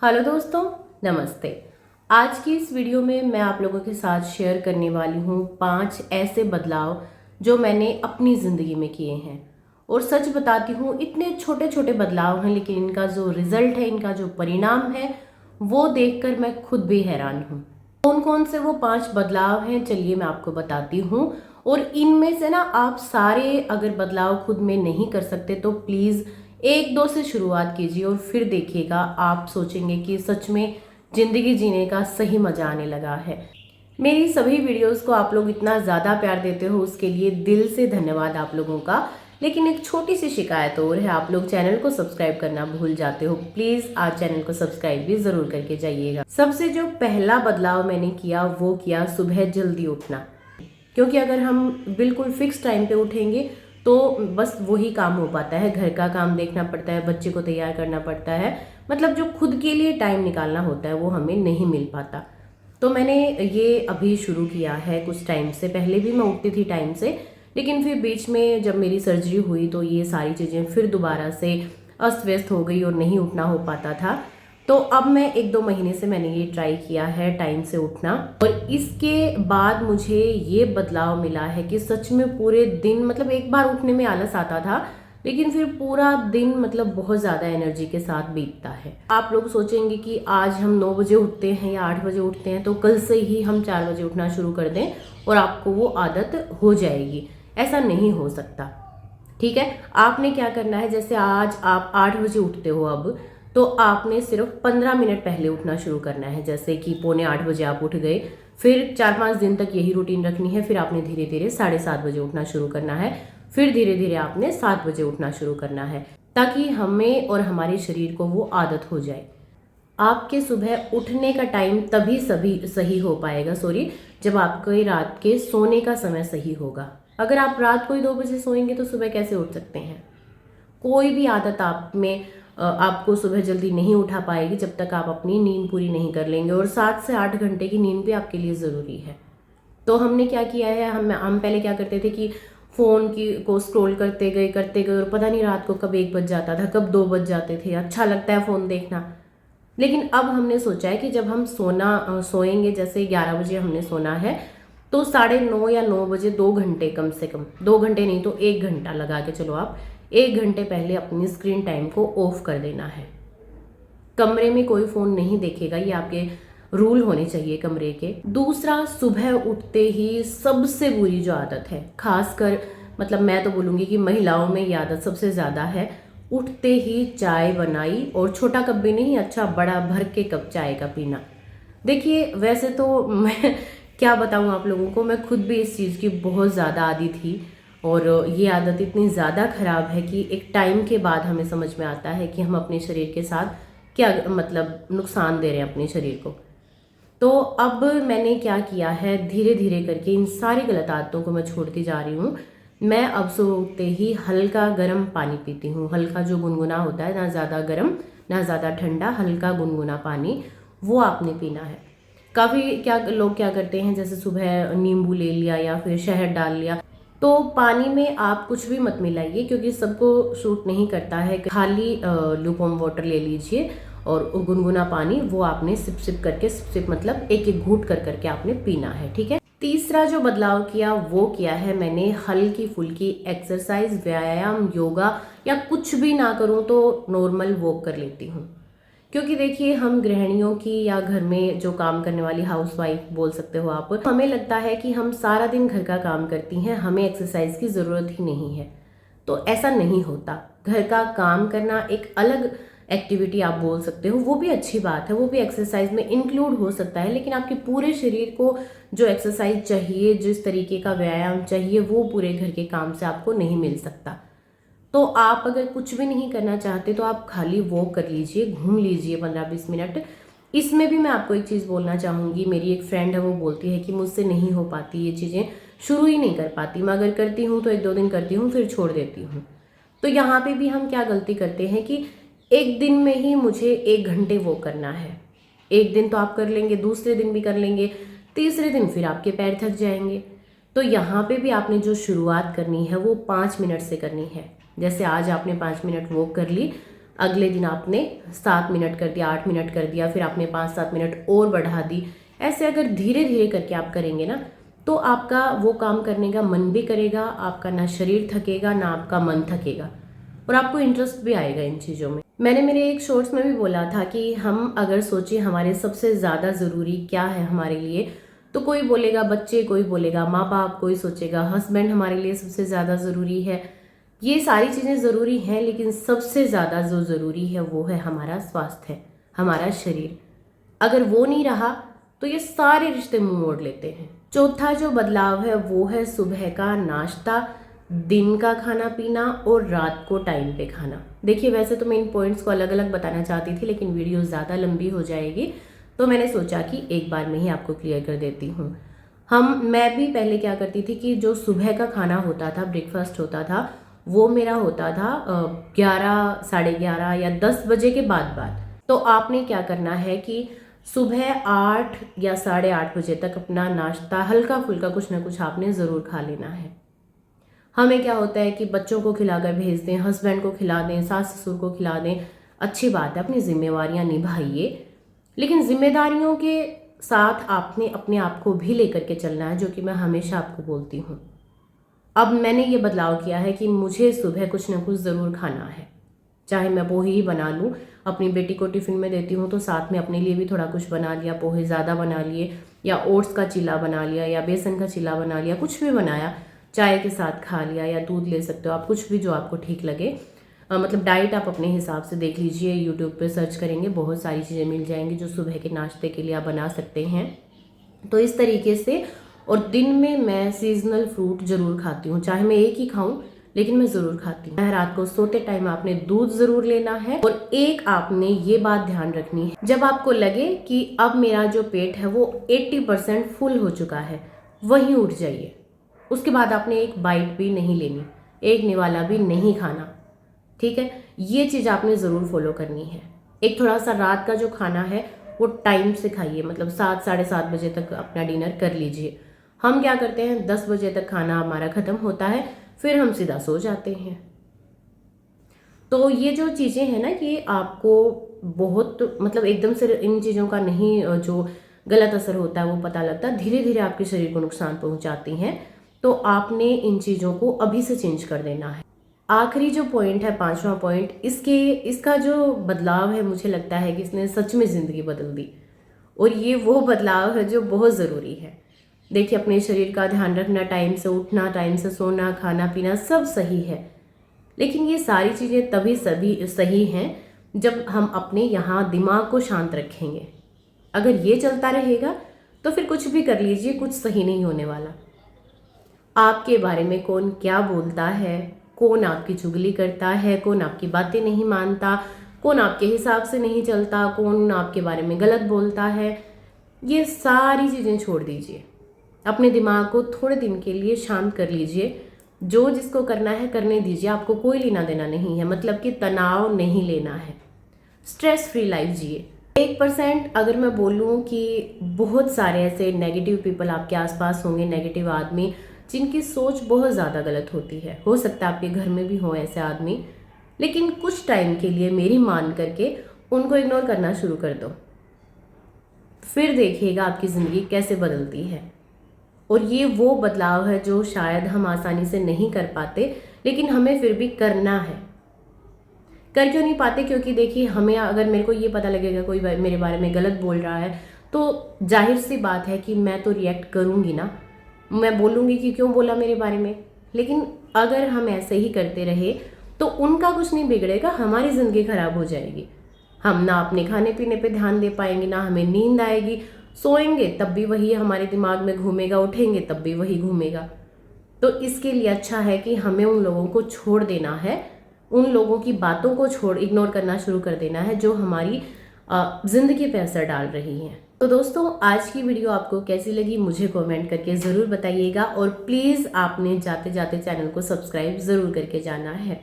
Hello दोस्तों, नमस्ते। आज की इस वीडियो में मैं आप लोगों के साथ शेयर करने वाली हूँ 5 ऐसे बदलाव जो मैंने अपनी ज़िंदगी में किए हैं। और सच बताती हूँ, इतने छोटे छोटे बदलाव हैं, लेकिन इनका जो रिजल्ट है, इनका जो परिणाम है, वो देखकर मैं खुद भी हैरान हूँ। कौन कौन से वो 5 बदलाव हैं, चलिए मैं आपको बताती हूँ। और इनमें से ना आप सारे अगर बदलाव खुद में नहीं कर सकते तो प्लीज़ एक दो से शुरुआत कीजिए और फिर देखिएगा, आप सोचेंगे कि सच में जिंदगी जीने का सही मजा आने लगा है। मेरी सभी वीडियोस को आप लोग इतना ज़्यादा प्यार देते हो, उसके लिए दिल से धन्यवाद आप लोगों का। लेकिन एक छोटी सी शिकायत और है, आप लोग चैनल को सब्सक्राइब करना भूल जाते हो। प्लीज़ आज चैनल को सब्सक्राइब भी ज़रूर करके जाइएगा। सबसे जो पहला बदलाव मैंने किया वो किया सुबह जल्दी उठना। क्योंकि अगर हम बिल्कुल फिक्स टाइम पे उठेंगे तो बस वही काम हो पाता है, घर का काम देखना पड़ता है, बच्चे को तैयार करना पड़ता है, मतलब जो खुद के लिए टाइम निकालना होता है वो हमें नहीं मिल पाता। तो मैंने ये अभी शुरू किया है कुछ टाइम से। पहले भी मैं उठती थी टाइम से, लेकिन फिर बीच में जब मेरी सर्जरी हुई तो ये सारी चीज़ें फिर दोबारा से अस्त व्यस्त हो गई और नहीं उठना हो पाता था। तो अब मैं 1-2 महीने से मैंने ये ट्राई किया है टाइम से उठना, और इसके बाद मुझे ये बदलाव मिला है कि सच में पूरे दिन, मतलब एक बार उठने में आलस आता था, लेकिन फिर पूरा दिन मतलब बहुत ज़्यादा एनर्जी के साथ बीतता है। आप लोग सोचेंगे कि आज हम 9 बजे उठते हैं या 8 बजे उठते हैं तो कल से ही हम 4 बजे उठना शुरू कर दें और आपको वो आदत हो जाएगी। ऐसा नहीं हो सकता। ठीक है, आपने क्या करना है, जैसे आज आप 8 बजे उठते हो अब, तो आपने सिर्फ 15 मिनट पहले उठना शुरू करना है। जैसे कि 7:45 आप उठ गए, फिर 4-5 दिन तक यही रूटीन रखनी है। फिर आपने धीरे धीरे 7:30 बजे उठना शुरू करना है, फिर धीरे धीरे आपने 7 बजे उठना शुरू करना है, ताकि हमें और हमारे शरीर को वो आदत हो जाए। आपके सुबह उठने का टाइम तभी सभी सही हो पाएगा, जब आपके रात के सोने का समय सही होगा। अगर आप रात को ही 2 बजे सोएंगे तो सुबह कैसे उठ सकते हैं? कोई भी आदत आप में आपको सुबह जल्दी नहीं उठा पाएगी जब तक आप अपनी नींद पूरी नहीं कर लेंगे। और 7 से 8 घंटे की नींद भी आपके लिए ज़रूरी है। तो हमने क्या किया है, हम पहले क्या करते थे कि फ़ोन की को स्क्रॉल करते गए और पता नहीं रात को कब 1 बज जाता था, कब 2 बज जाते थे। अच्छा लगता है फ़ोन देखना, लेकिन अब हमने सोचा है कि जब हम सोएंगे, जैसे 11 बजे हमने सोना है, तो 9:30 या 9 बजे 2 घंटे, कम से कम 2 घंटे नहीं तो 1 घंटा लगा के चलो, आप 1 घंटे पहले अपनी स्क्रीन टाइम को ऑफ कर देना है। कमरे में कोई फ़ोन नहीं देखेगा, ये आपके रूल होने चाहिए कमरे के। दूसरा, सुबह उठते ही सबसे बुरी जो आदत है, खासकर मतलब मैं तो बोलूँगी कि महिलाओं में ये आदत सबसे ज़्यादा है, उठते ही चाय बनाई, और छोटा कप भी नहीं, अच्छा बड़ा भर के कप चाय का पीना। देखिए, वैसे तो मैं क्या बताऊँ आप लोगों को, मैं खुद भी इस चीज़ की बहुत ज़्यादा आदी थी। और ये आदत इतनी ज़्यादा ख़राब है कि एक टाइम के बाद हमें समझ में आता है कि हम अपने शरीर के साथ क्या मतलब नुकसान दे रहे हैं अपने शरीर को। तो अब मैंने क्या किया है, धीरे धीरे करके इन सारी गलत आदतों को मैं छोड़ती जा रही हूँ। मैं अब सुबह उठते ही हल्का गर्म पानी पीती हूँ। हल्का जो गुनगुना होता है, ना ज़्यादा गर्म ना ज़्यादा ठंडा, हल्का गुनगुना पानी, वो आपने पीना है। काफ़ी क्या लोग क्या करते हैं, जैसे सुबह नींबू ले लिया या फिर शहद डाल लिया, तो पानी में आप कुछ भी मत मिलाइए, क्योंकि सबको सूट नहीं करता है। खाली लूकवार्म वाटर ले लीजिए और गुनगुना पानी, वो आपने सिप सिप करके, सिप सिप मतलब एक एक घूंट कर करके आपने पीना है। ठीक है। तीसरा जो बदलाव किया वो किया है मैंने, हल्की फुल्की एक्सरसाइज, व्यायाम, योगा, या कुछ भी ना करूं तो नॉर्मल वॉक कर लेती हूँ। क्योंकि देखिए, हम गृहिणियों की या घर में जो काम करने वाली हाउसवाइफ बोल सकते हो आप, हमें लगता है कि हम सारा दिन घर का काम करती हैं, हमें एक्सरसाइज की ज़रूरत ही नहीं है। तो ऐसा नहीं होता। घर का काम करना एक अलग एक्टिविटी आप बोल सकते हो, वो भी अच्छी बात है, वो भी एक्सरसाइज में इंक्लूड हो सकता है, लेकिन आपके पूरे शरीर को जो एक्सरसाइज चाहिए, जिस तरीके का व्यायाम चाहिए, वो पूरे घर के काम से आपको नहीं मिल सकता। तो आप अगर कुछ भी नहीं करना चाहते तो आप खाली वॉक कर लीजिए, घूम लीजिए 15-20 मिनट। इसमें भी मैं आपको एक चीज़ बोलना चाहूँगी, मेरी एक फ्रेंड है, वो बोलती है कि मुझसे नहीं हो पाती ये चीज़ें, शुरू ही नहीं कर पाती मैं। अगर करती हूँ तो 1-2 दिन करती हूँ, फिर छोड़ देती हूँ। तो यहाँ पे भी हम क्या गलती करते हैं कि एक दिन में ही मुझे 1 घंटे वॉक करना है। एक दिन तो आप कर लेंगे, दूसरे दिन भी कर लेंगे, तीसरे दिन फिर आपके पैर थक जाएंगे। तो यहाँ पे भी आपने जो शुरुआत करनी है वो 5 मिनट से करनी है। जैसे आज आपने 5 मिनट वॉक कर ली, अगले दिन आपने 7 मिनट कर दिया, 8 मिनट कर दिया, फिर आपने 5-7 मिनट और बढ़ा दी। ऐसे अगर धीरे धीरे करके आप करेंगे ना तो आपका वो काम करने का मन भी करेगा, आपका ना शरीर थकेगा ना आपका मन थकेगा, और आपको इंटरेस्ट भी आएगा इन चीज़ों में। मैंने मेरे एक शॉर्ट्स में भी बोला था कि हम अगर सोचें हमारे सबसे ज़्यादा ज़रूरी क्या है हमारे लिए, तो कोई बोलेगा बच्चे, कोई बोलेगा माँ बाप, कोई सोचेगा हस्बैंड हमारे लिए सबसे ज़्यादा ज़रूरी है। ये सारी चीज़ें ज़रूरी हैं, लेकिन सबसे ज़्यादा जो ज़रूरी है वो है हमारा स्वास्थ्य, हमारा शरीर। अगर वो नहीं रहा तो ये सारे रिश्ते मुंह मोड़ लेते हैं। चौथा जो बदलाव है वो है सुबह का नाश्ता, दिन का खाना पीना और रात को टाइम पे खाना। देखिए वैसे तो मैं इन पॉइंट्स को अलग अलग बताना चाहती थी, लेकिन वीडियो ज़्यादा लंबी हो जाएगी, तो मैंने सोचा कि एक बार में ही आपको क्लियर कर देती हूँ। मैं भी पहले क्या करती थी कि जो सुबह का खाना होता था, ब्रेकफास्ट होता था, वो मेरा होता था 11, साढ़े 11 या 10 बजे के बाद। तो आपने क्या करना है कि सुबह 8 या साढ़े 8 बजे तक अपना नाश्ता हल्का फुल्का कुछ ना कुछ आपने ज़रूर खा लेना है। हमें क्या होता है कि बच्चों को खिलाकर भेज दें, हस्बैंड को खिला दें, सास ससुर को खिला दें, अच्छी बात है, अपनी जिम्मेवारियां निभाइए, लेकिन जिम्मेदारियों के साथ आपने अपने आप को भी लेकर के चलना है, जो कि मैं हमेशा आपको बोलती हूँ। अब मैंने ये बदलाव किया है कि मुझे सुबह कुछ ना कुछ ज़रूर खाना है, चाहे मैं पोहे ही बना लूँ, अपनी बेटी को टिफ़िन में देती हूँ तो साथ में अपने लिए भी थोड़ा कुछ बना लिया, पोहे ज़्यादा बना लिए, या ओट्स का चीला बना लिया, या बेसन का चीला बना लिया, कुछ भी बनाया, चाय के साथ खा लिया, या दूध ले सकते हो आप, कुछ भी जो आपको ठीक लगे। मतलब डाइट आप अपने हिसाब से देख लीजिए, यूट्यूब पे सर्च करेंगे बहुत सारी चीज़ें मिल जाएंगी जो सुबह के नाश्ते के लिए आप बना सकते हैं। तो इस तरीके से, और दिन में मैं सीजनल फ्रूट ज़रूर खाती हूँ, चाहे मैं एक ही खाऊं लेकिन मैं ज़रूर खाती हूँ। रात को सोते टाइम आपने दूध ज़रूर लेना है, और एक आपने ये बात ध्यान रखनी है, जब आपको लगे कि अब मेरा जो पेट है वो 80% फुल हो चुका है, वहीं उठ जाइए। उसके बाद आपने एक बाइट भी नहीं लेनी, एक निवाला भी नहीं खाना, ठीक है। ये चीज़ आपने ज़रूर फॉलो करनी है। एक थोड़ा सा रात का जो खाना है वो टाइम से खाइए, मतलब 7, साढ़े 7 बजे तक अपना डिनर कर लीजिए। हम क्या करते हैं, 10 बजे तक खाना हमारा ख़त्म होता है, फिर हम सीधा सो जाते हैं। तो ये जो चीज़ें हैं ना, ये आपको बहुत मतलब एकदम से इन चीज़ों का नहीं जो गलत असर होता है वो पता लगता, धीरे धीरे आपके शरीर को नुकसान पहुंचाती हैं। तो आपने इन चीज़ों को अभी से चेंज कर देना है। आखिरी जो पॉइंट है, 5वां पॉइंट, इसका जो बदलाव है, मुझे लगता है कि इसने सच में ज़िंदगी बदल दी, और ये वो बदलाव है जो बहुत ज़रूरी है। देखिए अपने शरीर का ध्यान रखना, टाइम से उठना, टाइम से सोना, खाना पीना सब सही है, लेकिन ये सारी चीज़ें तभी सभी सही हैं जब हम अपने यहाँ दिमाग को शांत रखेंगे। अगर ये चलता रहेगा तो फिर कुछ भी कर लीजिए, कुछ सही नहीं होने वाला। आपके बारे में कौन क्या बोलता है, कौन आपकी चुगली करता है, कौन आपकी बातें नहीं मानता, कौन आपके हिसाब से नहीं चलता, कौन आपके बारे में गलत बोलता है, ये सारी चीज़ें छोड़ दीजिए। अपने दिमाग को थोड़े दिन के लिए शांत कर लीजिए, जो जिसको करना है करने दीजिए, आपको कोई लेना देना नहीं है, मतलब कि तनाव नहीं लेना है, स्ट्रेस फ्री लाइफ जिए। 1% अगर मैं बोलूँ कि बहुत सारे ऐसे नेगेटिव पीपल आपके आसपास होंगे, नेगेटिव आदमी जिनकी सोच बहुत ज़्यादा गलत होती है, हो सकता है आपके घर में भी हो ऐसे आदमी, लेकिन कुछ टाइम के लिए मेरी मान करके उनको इग्नोर करना शुरू कर दो, फिर देखिएगा आपकी ज़िंदगी कैसे बदलती है। और ये वो बदलाव है जो शायद हम आसानी से नहीं कर पाते, लेकिन हमें फिर भी करना है। कर क्यों नहीं पाते? क्योंकि देखिए, हमें अगर मेरे को ये पता लगेगा कोई मेरे बारे में गलत बोल रहा है, तो जाहिर सी बात है कि मैं तो रिएक्ट करूँगी ना, मैं बोलूँगी कि क्यों बोला मेरे बारे में। लेकिन अगर हम ऐसे ही करते रहे तो उनका कुछ नहीं बिगड़ेगा, हमारी ज़िंदगी ख़राब हो जाएगी। हम ना अपने खाने पीने पे ध्यान दे पाएंगे, ना हमें नींद आएगी, सोएंगे तब भी वही हमारे दिमाग में घूमेगा, उठेंगे तब भी वही घूमेगा। तो इसके लिए अच्छा है कि हमें उन लोगों को छोड़ देना है, उन लोगों की बातों को इग्नोर करना शुरू कर देना है जो हमारी ज़िंदगी पे असर डाल रही हैं। तो दोस्तों, आज की वीडियो आपको कैसी लगी मुझे कमेंट करके ज़रूर बताइएगा, और प्लीज़ आपने जाते जाते चैनल को सब्सक्राइब ज़रूर करके जाना है।